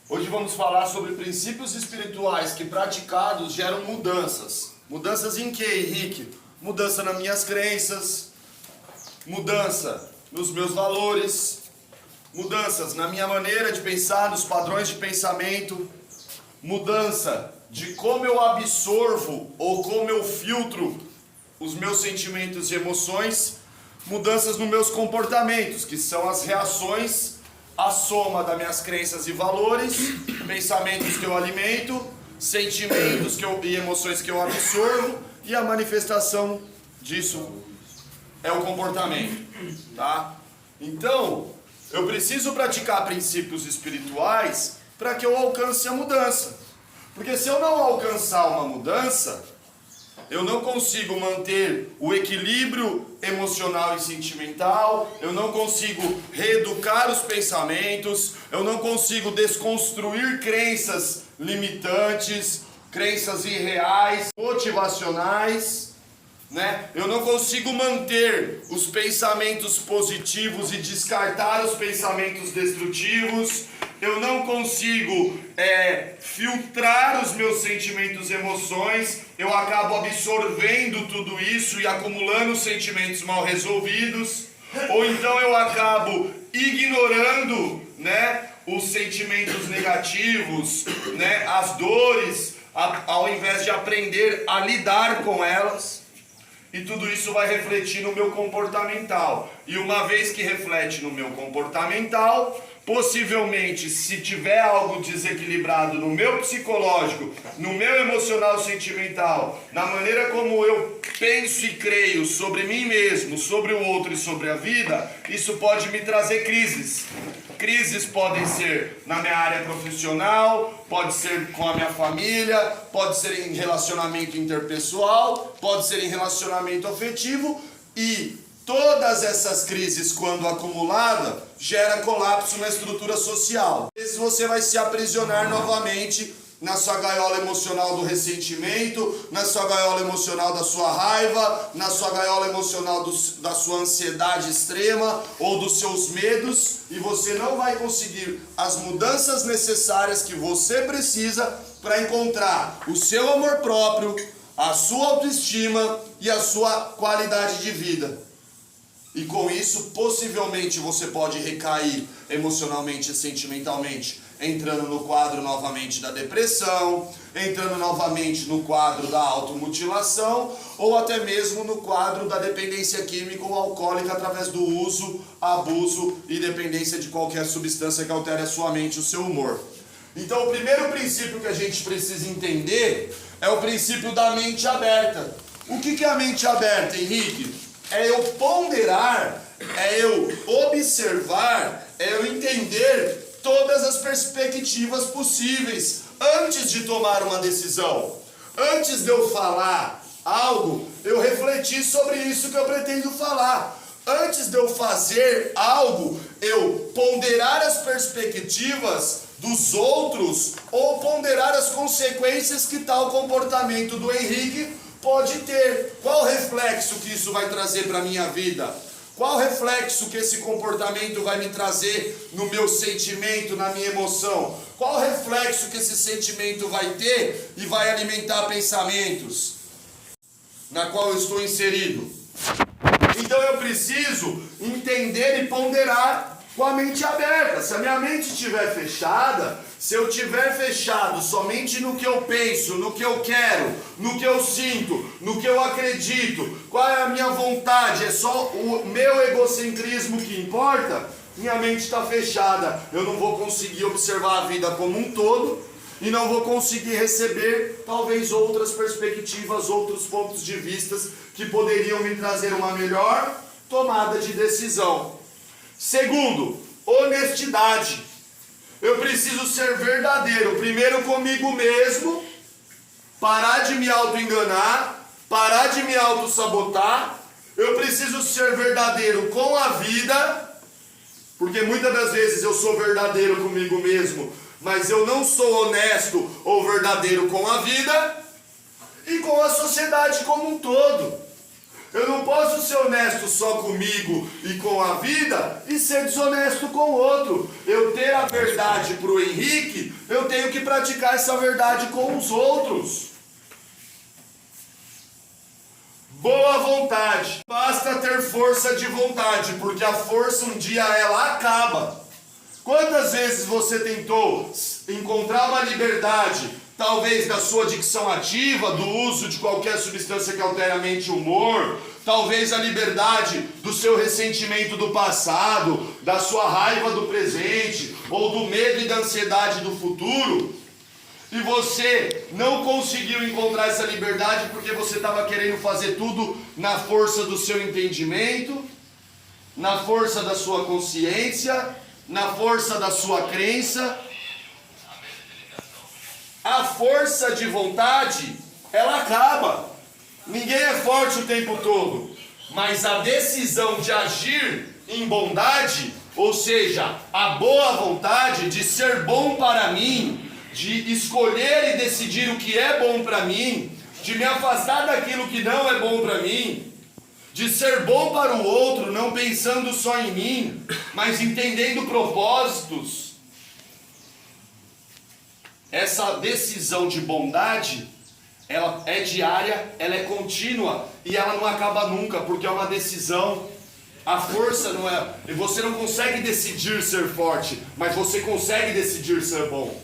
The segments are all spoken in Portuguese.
Hoje vamos falar sobre princípios espirituais que praticados geram mudanças. Mudanças em que, Henrique? Mudança nas minhas crenças, mudança nos meus valores, mudanças na minha maneira de pensar, nos padrões de pensamento, mudança de como eu absorvo ou como eu filtro os meus sentimentos e emoções, mudanças nos meus comportamentos, que são as reações, a soma das minhas crenças e valores, pensamentos que eu alimento, sentimentos e emoções que eu absorvo, e a manifestação disso é o comportamento, tá? Então, eu preciso praticar princípios espirituais para que eu alcance a mudança. Porque se eu não alcançar uma mudança, eu não consigo manter o equilíbrio emocional e sentimental, eu não consigo reeducar os pensamentos, eu não consigo desconstruir crenças limitantes, crenças irreais, motivacionais, né? Eu não consigo manter os pensamentos positivos e descartar os pensamentos destrutivos. Eu não consigo filtrar os meus sentimentos e emoções. Eu acabo absorvendo tudo isso e acumulando sentimentos mal resolvidos. Ou então eu acabo ignorando, né, os sentimentos negativos, né, as dores, ao invés de aprender a lidar com elas. E tudo isso vai refletir no meu comportamental. E uma vez que reflete no meu comportamental, possivelmente, se tiver algo desequilibrado no meu psicológico, no meu emocional sentimental, na maneira como eu penso e creio sobre mim mesmo, sobre o outro e sobre a vida, isso pode me trazer crises. Crises podem ser na minha área profissional, pode ser com a minha família, pode ser em relacionamento interpessoal, pode ser em relacionamento afetivo, e todas essas crises, quando acumulada, gera colapso na estrutura social. Às vezes você vai se aprisionar novamente na sua gaiola emocional do ressentimento, na sua gaiola emocional da sua raiva, na sua gaiola emocional da sua ansiedade extrema ou dos seus medos, e você não vai conseguir as mudanças necessárias que você precisa para encontrar o seu amor próprio, a sua autoestima e a sua qualidade de vida. E com isso, possivelmente você pode recair emocionalmente e sentimentalmente, entrando no quadro novamente da depressão, entrando novamente no quadro da automutilação, ou até mesmo no quadro da dependência química ou alcoólica através do uso, abuso e dependência de qualquer substância que altere a sua mente e o seu humor. Então, o primeiro princípio que a gente precisa entender é o princípio da mente aberta. O que é a mente aberta, Henrique? É eu ponderar, é eu observar, é eu entender todas as perspectivas possíveis antes de tomar uma decisão. Antes de eu falar algo, eu refletir sobre isso que eu pretendo falar. Antes de eu fazer algo, eu ponderar as perspectivas dos outros ou ponderar as consequências que tal comportamento do Henrique pode ter. Qual reflexo que isso vai trazer para a minha vida? Qual reflexo que esse comportamento vai me trazer no meu sentimento, na minha emoção? Qual reflexo que esse sentimento vai ter e vai alimentar pensamentos na qual eu estou inserido? Então eu preciso entender e ponderar com a mente aberta. Se a minha mente estiver fechada, se eu estiver fechado somente no que eu penso, no que eu quero, no que eu sinto, no que eu acredito, qual é a minha vontade, é só o meu egocentrismo que importa, minha mente está fechada. Eu não vou conseguir observar a vida como um todo e não vou conseguir receber talvez outras perspectivas, outros pontos de vista que poderiam me trazer uma melhor tomada de decisão. Segundo, honestidade. Eu preciso ser verdadeiro, primeiro comigo mesmo, parar de me auto-enganar, parar de me auto-sabotar. Eu preciso ser verdadeiro com a vida, porque muitas das vezes eu sou verdadeiro comigo mesmo, mas eu não sou honesto ou verdadeiro com a vida e com a sociedade como um todo. Eu não posso ser honesto só comigo e com a vida e ser desonesto com o outro. Eu ter a verdade para o Henrique, eu tenho que praticar essa verdade com os outros. Boa vontade. Basta ter força de vontade, porque a força um dia ela acaba. Quantas vezes você tentou encontrar uma liberdade, talvez da sua dicção ativa, do uso de qualquer substância que altere a mente e o humor, talvez a liberdade do seu ressentimento do passado, da sua raiva do presente, ou do medo e da ansiedade do futuro, e você não conseguiu encontrar essa liberdade porque você estava querendo fazer tudo na força do seu entendimento, na força da sua consciência, na força da sua crença. A força de vontade, ela acaba. Ninguém é forte o tempo todo. Mas a decisão de agir em bondade, ou seja, a boa vontade de ser bom para mim, de escolher e decidir o que é bom para mim, de me afastar daquilo que não é bom para mim, de ser bom para o outro, não pensando só em mim, mas entendendo propósitos. Essa decisão de bondade, ela é diária, ela é contínua e ela não acaba nunca, porque é uma decisão. A força não é... Você não consegue decidir ser forte, mas você consegue decidir ser bom.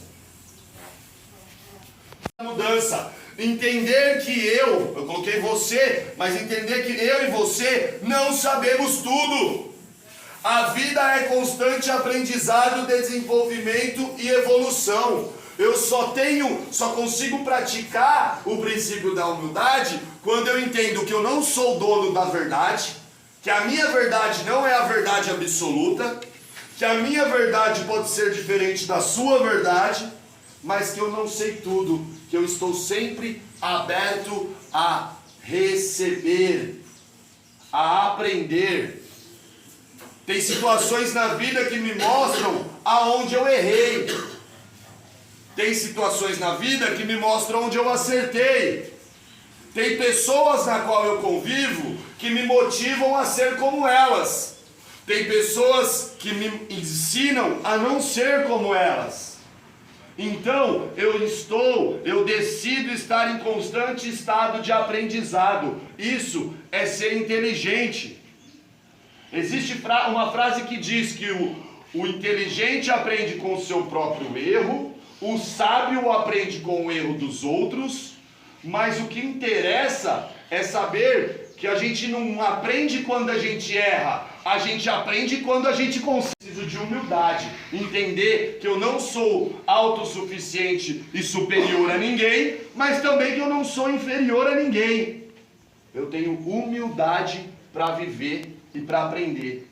Mudança. Entender que eu coloquei você, mas entender que eu e você não sabemos tudo. A vida é constante aprendizado, desenvolvimento e evolução. Eu só consigo praticar o princípio da humildade quando eu entendo que eu não sou dono da verdade, que a minha verdade não é a verdade absoluta, que a minha verdade pode ser diferente da sua verdade, mas que eu não sei tudo, que eu estou sempre aberto a receber, a aprender. Tem situações na vida que me mostram aonde eu errei. Tem situações na vida que me mostram onde eu acertei. Tem pessoas na qual eu convivo que me motivam a ser como elas. Tem pessoas que me ensinam a não ser como elas. Então, eu decido estar em constante estado de aprendizado. Isso é ser inteligente. Existe uma frase que diz que o inteligente aprende com o seu próprio erro, o sábio aprende com o erro dos outros, mas o que interessa é saber que a gente não aprende quando a gente erra, a gente aprende quando a gente consegue. Preciso de humildade, entender que eu não sou autossuficiente e superior a ninguém, mas também que eu não sou inferior a ninguém. Eu tenho humildade para viver e para aprender.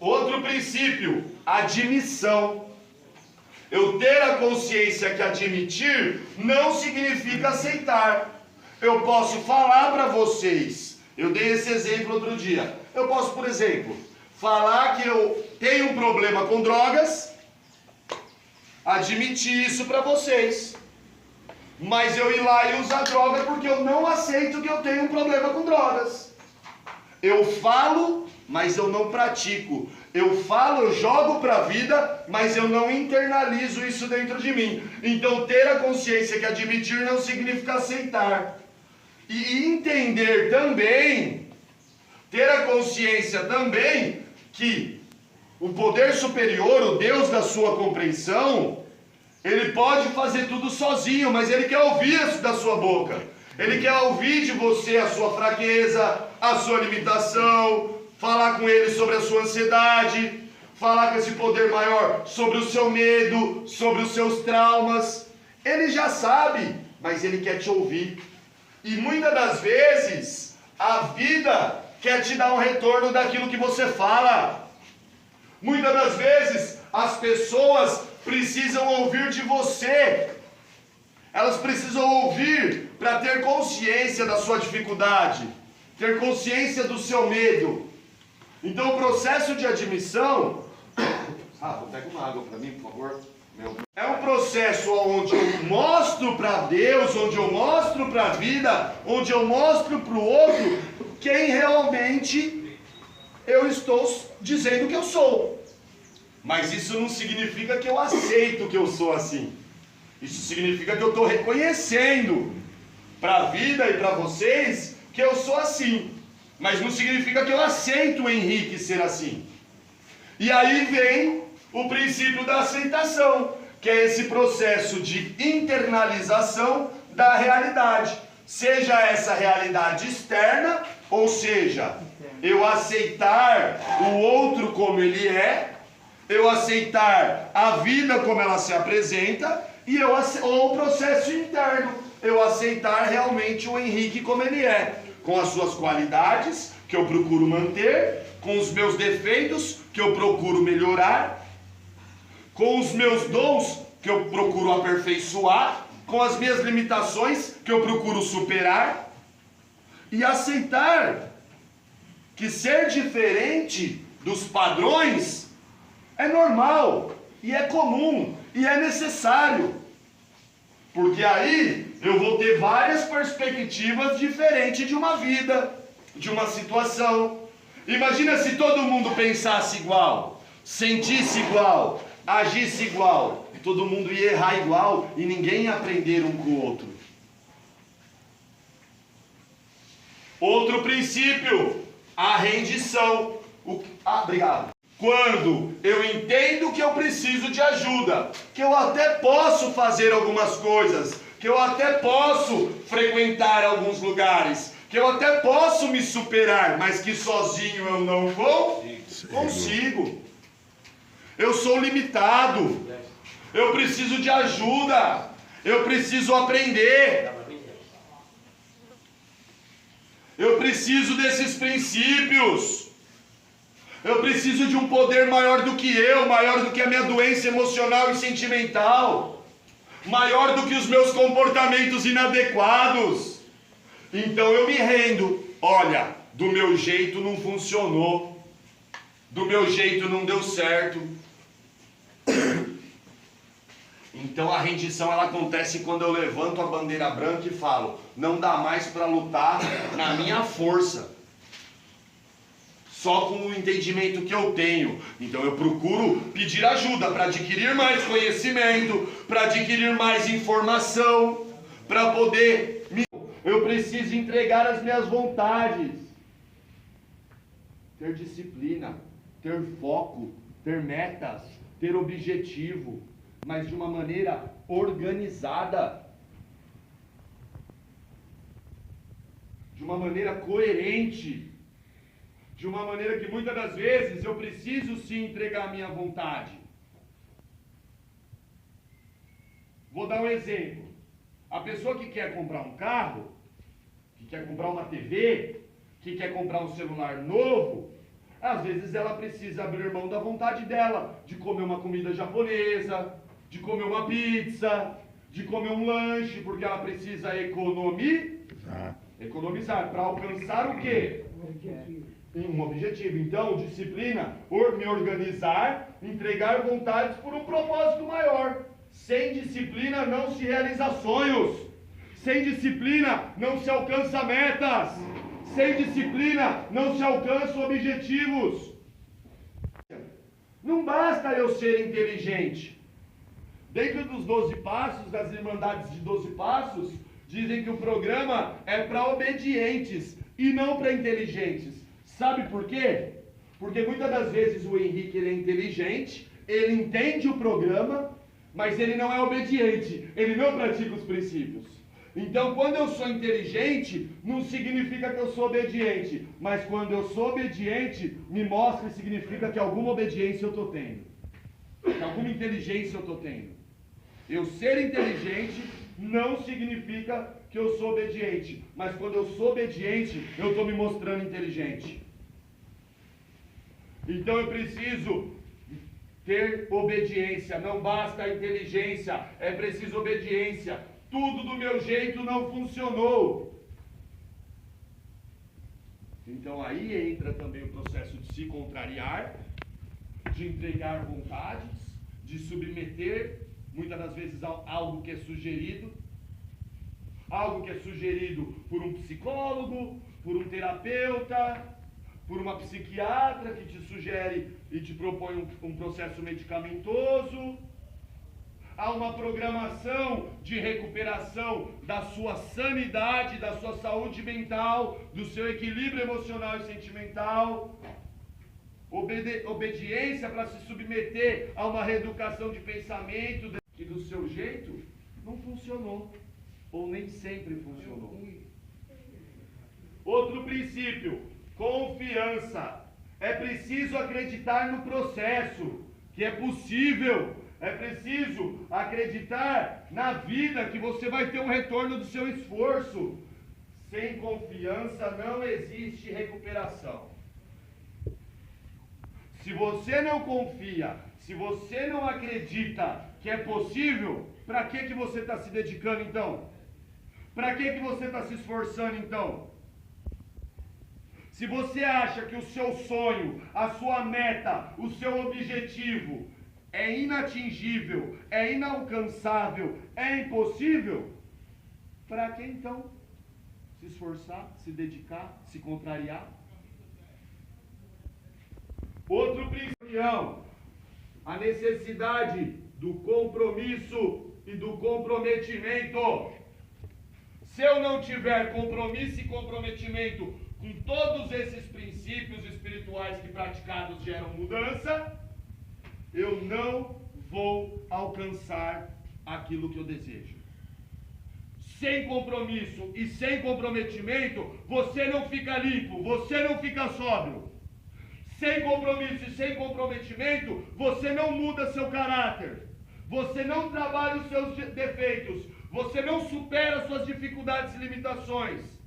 Outro princípio, admissão. Eu ter a consciência que admitir não significa aceitar. Eu posso falar para vocês, eu dei esse exemplo outro dia. Eu posso, por exemplo, falar que eu tenho um problema com drogas, admitir isso para vocês, mas eu ir lá e usar droga porque eu não aceito que eu tenho um problema com drogas. Eu falo, mas eu não pratico. Eu falo, eu jogo para a vida, mas eu não internalizo isso dentro de mim. Então ter a consciência que admitir não significa aceitar. E entender também, ter a consciência também que o poder superior, o Deus da sua compreensão, ele pode fazer tudo sozinho, mas ele quer ouvir isso da sua boca. Ele quer ouvir de você a sua fraqueza, a sua limitação, falar com ele sobre a sua ansiedade, falar com esse poder maior sobre o seu medo, sobre os seus traumas. Ele já sabe, mas ele quer te ouvir. E muitas das vezes, a vida quer te dar um retorno daquilo que você fala. Muitas das vezes, as pessoas precisam ouvir de você. Elas precisam ouvir para ter consciência da sua dificuldade, ter consciência do seu medo. Então o processo de admissão... pega uma água para mim, por favor. É um processo onde eu mostro para Deus, onde eu mostro para a vida, onde eu mostro para o outro quem realmente eu estou dizendo que eu sou. Mas isso não significa que eu aceito que eu sou assim. Isso significa que eu estou reconhecendo para a vida e para vocês que eu sou assim. Mas não significa que eu aceito o Henrique ser assim. E aí vem o princípio da aceitação, que é esse processo de internalização da realidade. Seja essa realidade externa, ou seja, eu aceitar o outro como ele é, eu aceitar a vida como ela se apresenta, ou o processo interno, eu aceitar realmente o Henrique como ele é, com as suas qualidades, que eu procuro manter, com os meus defeitos, que eu procuro melhorar, com os meus dons, que eu procuro aperfeiçoar, com as minhas limitações, que eu procuro superar, e aceitar que ser diferente dos padrões é normal, e é comum, e é necessário. Porque aí eu vou ter várias perspectivas diferentes de uma vida, de uma situação. Imagina se todo mundo pensasse igual, sentisse igual, agisse igual. Todo mundo ia errar igual e ninguém ia aprender um com o outro. Outro princípio, a rendição. Obrigado. Quando eu entendo que eu preciso de ajuda, que eu até posso fazer algumas coisas, que eu até posso frequentar alguns lugares, que eu até posso me superar, mas que sozinho eu não consigo. Eu sou limitado. Eu preciso de ajuda. Eu preciso aprender. Eu preciso desses princípios. Eu preciso de um poder maior do que eu, maior do que a minha doença emocional e sentimental, maior do que os meus comportamentos inadequados. Então eu me rendo. Olha, do meu jeito não funcionou. Do meu jeito não deu certo. Então a rendição ela acontece quando eu levanto a bandeira branca e falo: não dá mais para lutar na minha força, só com o entendimento que eu tenho. Então eu procuro pedir ajuda para adquirir mais conhecimento, para adquirir mais informação, para poder eu preciso entregar as minhas vontades, ter disciplina, ter foco, ter metas, ter objetivo, mas de uma maneira organizada, de uma maneira coerente, de uma maneira que muitas das vezes eu preciso sim entregar a minha vontade. Vou dar um exemplo. A pessoa que quer comprar um carro, que quer comprar uma TV, que quer comprar um celular novo, às vezes ela precisa abrir mão da vontade dela, de comer uma comida japonesa, de comer uma pizza, de comer um lanche, porque ela precisa economizar para alcançar o quê? Um objetivo. Então, disciplina, me organizar, entregar vontades por um propósito maior. Sem disciplina não se realiza sonhos. Sem disciplina não se alcança metas. Sem disciplina não se alcançam objetivos. Não basta eu ser inteligente. Dentro dos 12 passos, das Irmandades de 12 Passos, dizem que o programa é para obedientes e não para inteligentes. Sabe por quê? Porque muitas das vezes o Henrique ele é inteligente, ele entende o programa, mas ele não é obediente, ele não pratica os princípios. Então, quando eu sou inteligente, não significa que eu sou obediente, mas quando eu sou obediente, me mostra e significa que alguma obediência eu estou tendo, que alguma inteligência eu estou tendo. Eu ser inteligente não significa que eu sou obediente, mas quando eu sou obediente, eu estou me mostrando inteligente. Então eu preciso ter obediência, não basta a inteligência, é preciso obediência. Tudo do meu jeito não funcionou. Então aí entra também o processo de se contrariar, de entregar vontades, de submeter, muitas das vezes, algo que é sugerido por um psicólogo, por um terapeuta, por uma psiquiatra que te sugere e te propõe um processo medicamentoso. Há uma programação de recuperação da sua sanidade, da sua saúde mental, do seu equilíbrio emocional e sentimental. Obediência para se submeter a uma reeducação de pensamento que do seu jeito não funcionou, ou nem sempre funcionou. Outro princípio, confiança. É preciso acreditar no processo, que é possível. É preciso acreditar na vida, que você vai ter um retorno do seu esforço. Sem confiança não existe recuperação. Se você não confia, se você não acredita que é possível, para que você está se dedicando então? Para que você está se esforçando então? Se você acha que o seu sonho, a sua meta, o seu objetivo é inatingível, é inalcançável, é impossível, para que então se esforçar, se dedicar, se contrariar? Outro princípio, a necessidade do compromisso e do comprometimento. Se eu não tiver compromisso e comprometimento com todos esses princípios espirituais que praticados geram mudança, eu não vou alcançar aquilo que eu desejo. Sem compromisso e sem comprometimento, você não fica limpo, você não fica sóbrio. Sem compromisso e sem comprometimento, você não muda seu caráter. Você não trabalha os seus defeitos. Você não supera suas dificuldades e limitações.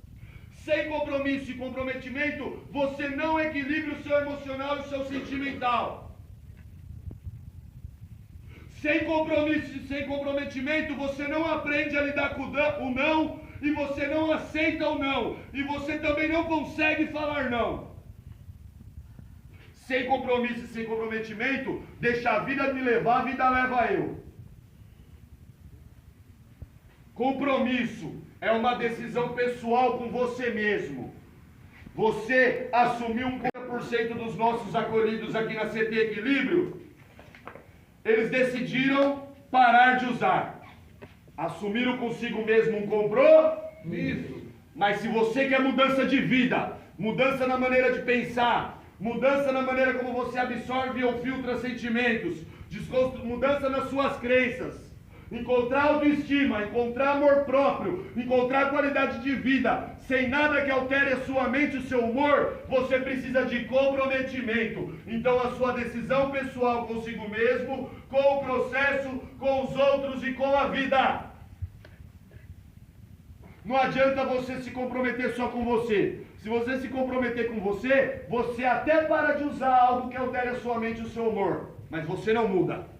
Sem compromisso e comprometimento, você não equilibra o seu emocional e o seu sentimental. Sem compromisso e sem comprometimento, você não aprende a lidar com o não, e você não aceita o não, e você também não consegue falar não. Sem compromisso e sem comprometimento, deixa a vida me levar, a vida leva eu. Compromisso é uma decisão pessoal com você mesmo. Você assumiu 50% dos nossos acolhidos aqui na CT Equilíbrio. Eles decidiram parar de usar. Assumiram consigo mesmo um compromisso. Mas se você quer mudança de vida, mudança na maneira de pensar, mudança na maneira como você absorve ou filtra sentimentos, mudança nas suas crenças, encontrar autoestima, encontrar amor próprio, encontrar qualidade de vida, sem nada que altere a sua mente e o seu humor, você precisa de comprometimento. Então a sua decisão pessoal consigo mesmo, com o processo, com os outros e com a vida. Não adianta você se comprometer só com você. Se você se comprometer com você, você até para de usar algo que altere a sua mente e o seu humor, mas você não muda.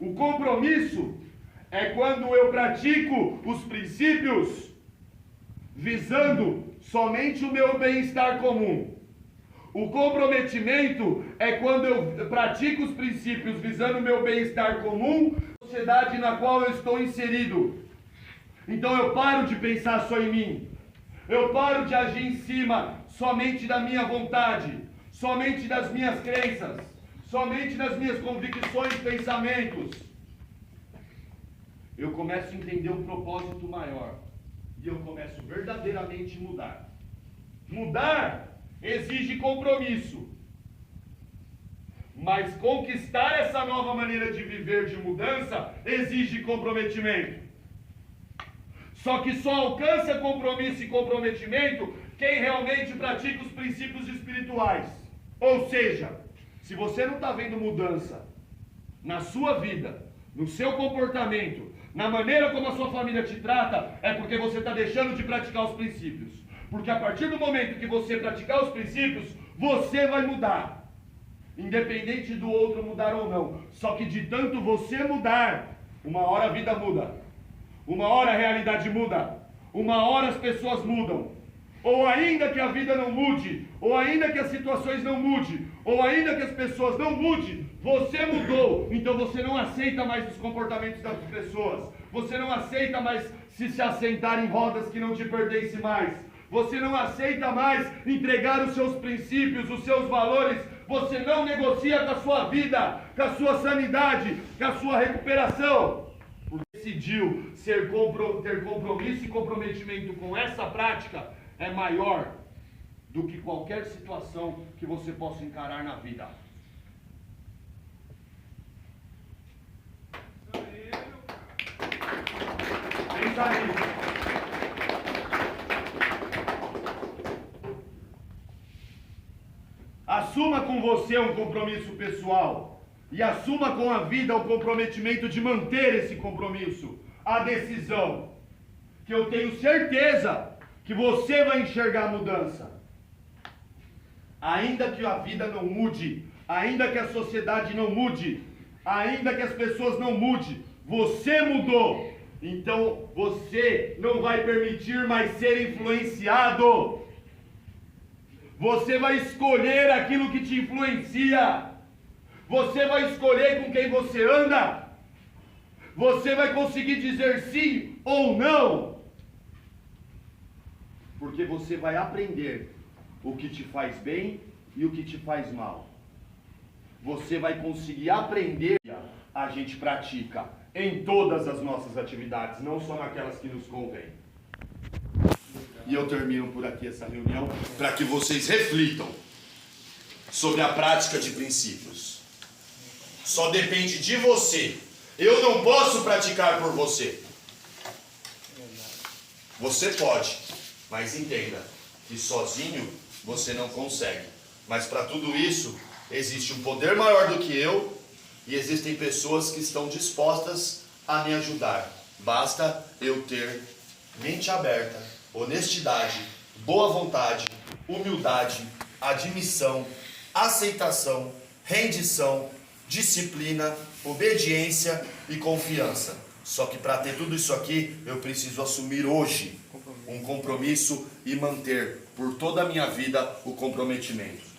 O compromisso é quando eu pratico os princípios visando somente o meu bem-estar comum. O comprometimento é quando eu pratico os princípios visando o meu bem-estar comum, na sociedade na qual eu estou inserido. Então eu paro de pensar só em mim. Eu paro de agir em cima somente da minha vontade, somente das minhas crenças, somente das minhas convicções e pensamentos. Eu começo a entender um propósito maior. E eu começo verdadeiramente a mudar. Mudar exige compromisso. Mas conquistar essa nova maneira de viver de mudança exige comprometimento. Só que só alcança compromisso e comprometimento quem realmente pratica os princípios espirituais. Ou seja, se você não está vendo mudança na sua vida, no seu comportamento, na maneira como a sua família te trata, é porque você está deixando de praticar os princípios. Porque a partir do momento que você praticar os princípios, você vai mudar. Independente do outro mudar ou não. Só que de tanto você mudar, uma hora a vida muda. Uma hora a realidade muda. Uma hora as pessoas mudam. Ou ainda que a vida não mude, ou ainda que as situações não mudem, ou ainda que as pessoas não mudem, você mudou. Então você não aceita mais os comportamentos das pessoas. Você não aceita mais se assentar em rodas que não te pertencem mais. Você não aceita mais entregar os seus princípios, os seus valores. Você não negocia com a sua vida, com a sua sanidade, com a sua recuperação. Decidiu ter compromisso e comprometimento com essa prática é maior do que qualquer situação que você possa encarar na vida. Pensa nisso. Assuma com você um compromisso pessoal e assuma com a vida o comprometimento de manter esse compromisso, a decisão, que eu tenho certeza que você vai enxergar a mudança. Ainda que a vida não mude, ainda que a sociedade não mude, ainda que as pessoas não mudem, você mudou. Então você não vai permitir mais ser influenciado. Você vai escolher aquilo que te influencia. Você vai escolher com quem você anda. Você vai conseguir dizer sim ou não. Porque você vai aprender o que te faz bem e o que te faz mal. Você vai conseguir aprender. A gente pratica em todas as nossas atividades, não só naquelas que nos convêm. E eu termino por aqui essa reunião para que vocês reflitam sobre a prática de princípios. Só depende de você. Eu não posso praticar por você. Você pode, mas entenda que sozinho você não consegue. Mas para tudo isso existe um poder maior do que eu e existem pessoas que estão dispostas a me ajudar. Basta eu ter mente aberta, honestidade, boa vontade, humildade, admissão, aceitação, rendição, disciplina, obediência e confiança. Só que para ter tudo isso aqui, eu preciso assumir hoje um compromisso e manter por toda a minha vida o comprometimento.